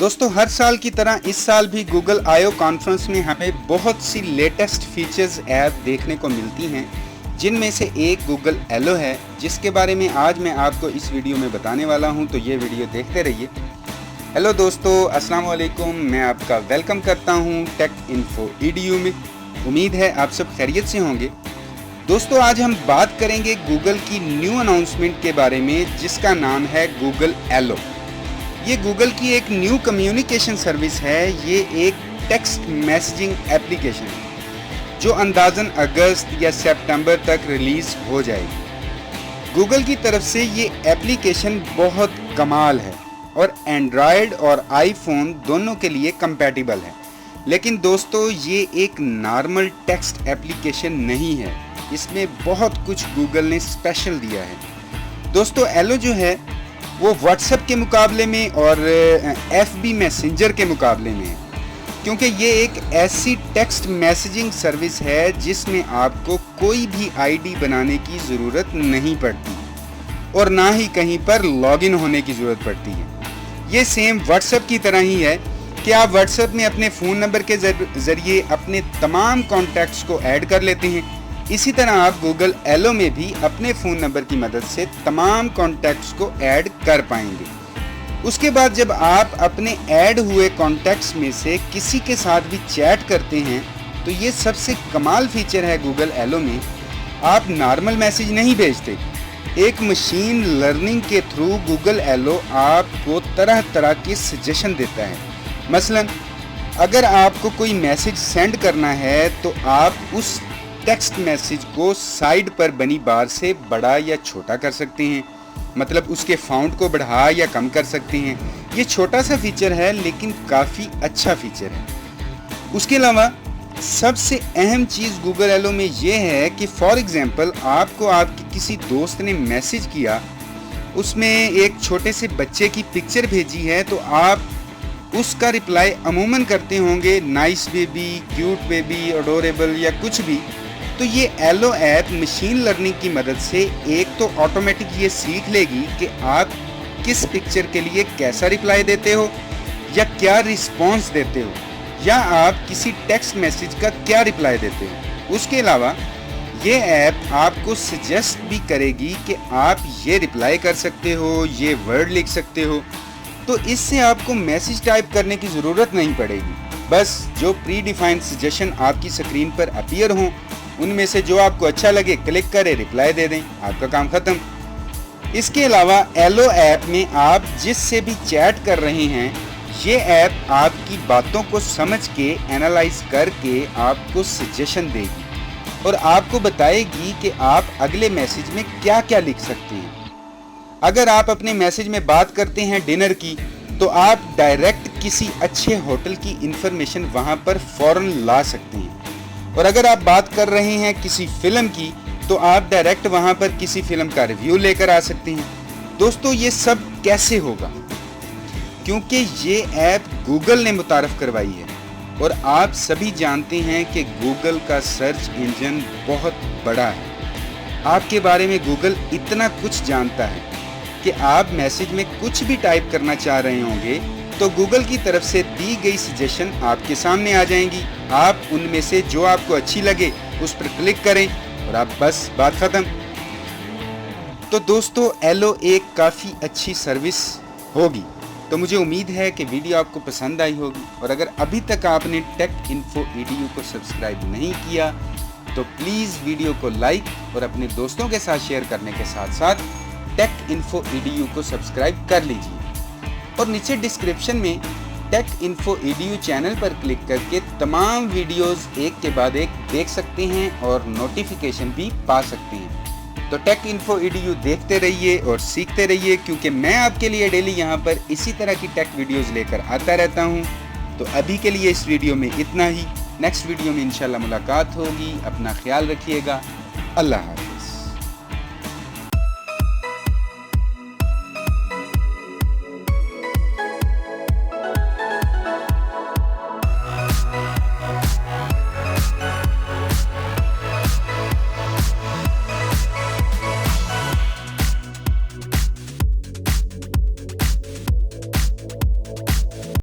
दोस्तों हर साल की तरह इस साल भी गूगल I/O कॉन्फ्रेंस में हमें बहुत सी लेटेस्ट फीचर्स ऐप देखने को मिलती हैं, जिनमें से एक गूगल एलो है, जिसके बारे में आज मैं आपको इस वीडियो में बताने वाला हूं, तो ये वीडियो देखते रहिए। हेलो दोस्तों, अस्सलाम वालेकुम। मैं आपका वेलकम करता हूं टेक इन्फो EDU में। उम्मीद है आप सब खैरियत से होंगे। दोस्तों आज हम बात करेंगे गूगल की न्यू अनाउंसमेंट के बारे में, जिसका नाम है गूगल एलो। ये गूगल की एक न्यू कम्युनिकेशन सर्विस है। ये एक टेक्स्ट मैसेजिंग एप्लीकेशन है जो अंदाज़न अगस्त या सितंबर तक रिलीज़ हो जाएगी। गूगल की तरफ से ये एप्लीकेशन बहुत कमाल है और एंड्रॉयड और आईफोन दोनों के लिए कंपैटिबल है। लेकिन दोस्तों ये एक नॉर्मल टेक्स्ट एप्लीकेशन नहीं है, इसमें बहुत कुछ गूगल ने स्पेशल दिया है। दोस्तों एलो जो है वो व्हाट्सएप के मुकाबले में और FB मैसेंजर के मुकाबले में है, क्योंकि ये एक ऐसी टेक्स्ट मैसेजिंग सर्विस है जिसमें आपको कोई भी ID बनाने की ज़रूरत नहीं पड़ती और ना ही कहीं पर लॉगिन होने की ज़रूरत पड़ती है। ये सेम व्हाट्सएप की तरह ही है कि आप व्हाट्सएप में अपने फ़ोन नंबर के ज़रिए अपने तमाम कॉन्टैक्ट्स को ऐड कर लेते हैं। इसी तरह आप गूगल एलो में भी अपने फ़ोन नंबर की मदद से तमाम कॉन्टैक्ट्स को ऐड कर पाएंगे। उसके बाद जब आप अपने ऐड हुए कॉन्टैक्ट्स में से किसी के साथ भी चैट करते हैं, तो ये सबसे कमाल फीचर है गूगल एलो में। आप नॉर्मल मैसेज नहीं भेजते, एक मशीन लर्निंग के थ्रू गूगल एलो आपको तरह तरह के सजेशन देता है। मसलन अगर आपको कोई मैसेज सेंड करना है तो आप उस टेक्स्ट मैसेज को साइड पर बनी बार से बड़ा या छोटा कर सकते हैं, मतलब उसके फाउंट को बढ़ा या कम कर सकते हैं। ये छोटा सा फीचर है लेकिन काफ़ी अच्छा फीचर है। उसके अलावा सबसे अहम चीज़ गूगल एलो में ये है कि फॉर एग्ज़ाम्पल आपको आपके किसी दोस्त ने मैसेज किया, उसमें एक छोटे से बच्चे की पिक्चर भेजी है, तो आप उसका रिप्लाई अमूमन करते होंगे nice baby, cute baby, adorable या कुछ भी। तो ये एलो ऐप मशीन लर्निंग की मदद से एक तो ऑटोमेटिक ये सीख लेगी कि आप किस पिक्चर के लिए कैसा रिप्लाई देते हो या क्या रिस्पॉन्स देते हो, या आप किसी टेक्स्ट मैसेज का क्या रिप्लाई देते हो। उसके अलावा ये ऐप आपको सजेस्ट भी करेगी कि आप ये रिप्लाई कर सकते हो, ये वर्ड लिख सकते हो। तो इससे आपको मैसेज टाइप करने की ज़रूरत नहीं पड़ेगी। बस जो प्री डिफाइंड सजेशन आपकी स्क्रीन पर अपीयर हों, उनमें से जो आपको अच्छा लगे क्लिक करें, रिप्लाई दे दें, आपका काम ख़त्म। इसके अलावा एलो ऐप में आप जिससे भी चैट कर रहे हैं, ये ऐप आपकी बातों को समझ के एनालाइज करके आपको सजेशन देगी और आपको बताएगी कि आप अगले मैसेज में क्या क्या लिख सकते हैं। अगर आप अपने मैसेज में बात करते हैं डिनर की, तो आप डायरेक्ट किसी अच्छे होटल की इंफॉर्मेशन वहाँ पर फ़ौरन ला सकते हैं। और अगर आप बात कर रहे हैं किसी फिल्म की, तो आप डायरेक्ट वहाँ पर किसी फिल्म का रिव्यू लेकर आ सकते हैं। दोस्तों ये सब कैसे होगा? क्योंकि ये ऐप गूगल ने मुतारफ़ करवाई है और आप सभी जानते हैं कि गूगल का सर्च इंजन बहुत बड़ा है। आपके बारे में गूगल इतना कुछ जानता है कि आप मैसेज में कुछ भी टाइप करना चाह रहे होंगे तो गूगल की तरफ से दी गई सजेशन आपके सामने आ जाएंगी। आप उनमें से जो आपको अच्छी लगे उस पर क्लिक करें और आप बस बात ख़त्म। तो दोस्तों एलो एक काफ़ी अच्छी सर्विस होगी। तो मुझे उम्मीद है कि वीडियो आपको पसंद आई होगी, और अगर अभी तक आपने टेक इन्फो EDU को सब्सक्राइब नहीं किया तो प्लीज़ वीडियो को लाइक और अपने दोस्तों के साथ शेयर करने के साथ साथ टेक इन्फो EDU को सब्सक्राइब कर लीजिए। और नीचे डिस्क्रिप्शन में टेक इन्फो EDU चैनल पर क्लिक करके तमाम वीडियोस एक के बाद एक देख सकते हैं और नोटिफिकेशन भी पा सकते हैं। तो टेक इन्फो EDU देखते रहिए और सीखते रहिए, क्योंकि मैं आपके लिए डेली यहाँ पर इसी तरह की टेक वीडियोस लेकर आता रहता हूँ। तो अभी के लिए इस वीडियो में इतना ही। नेक्स्ट वीडियो में इंशाल्लाह मुलाकात होगी। अपना ख्याल रखिएगा। अल्लाह हाफ़िज़।